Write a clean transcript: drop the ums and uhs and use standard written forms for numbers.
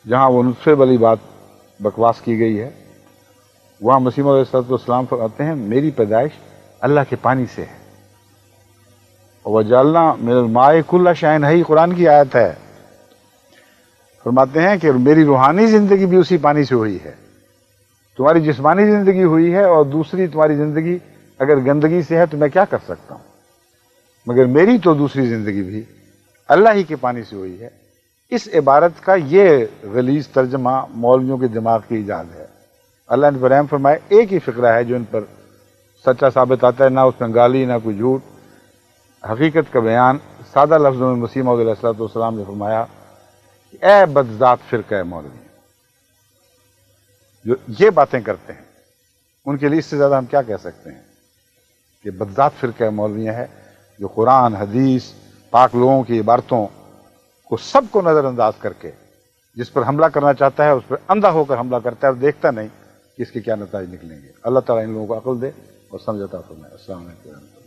جہاں وہ نطفے والی بات بکواس کی گئی ہے، وہاں مسیح موعود علیہ السلام فرماتے ہیں میری پیدائش اللہ کے پانی سے ہے۔ وَجَعَلْنَا مِنَ الْمَاءِ كُلَّ شَيْءٍ حَيٍّ، قرآن کی آیت ہے، فرماتے ہیں کہ میری روحانی زندگی بھی اسی پانی سے ہوئی ہے۔ تمہاری جسمانی زندگی ہوئی ہے اور دوسری تمہاری زندگی اگر گندگی سے ہے تو میں کیا کر سکتا ہوں، مگر میری تو دوسری زندگی بھی اللہ ہی کے پانی سے ہوئی ہے۔ اس عبارت کا یہ غلیظ ترجمہ مولویوں کے دماغ کی ایجاد ہے۔ اللہ نے برہم فرمائے ایک ہی فقرہ ہے جو ان پر سچا ثابت آتا ہے، نہ اس میں گالی نہ کوئی جھوٹ، حقیقت کا بیان سادہ لفظوں میں مسیح موعود علیہ السلام نے فرمایا کہ اے بدذات فرقہ مولوی، جو یہ باتیں کرتے ہیں ان کے لیے اس سے زیادہ ہم کیا کہہ سکتے ہیں کہ بدذات فرقہ مولویاں ہے جو قرآن حدیث پاک لوگوں کی عبارتوں کو سب کو نظر انداز کر کے جس پر حملہ کرنا چاہتا ہے اس پر اندھا ہو کر حملہ کرتا ہے اور دیکھتا نہیں کہ اس کے کیا نتائج نکلیں گے۔ اللہ تعالیٰ ان لوگوں کو عقل دے اور سمجھ عطا فرمائے۔ السلام علیکم۔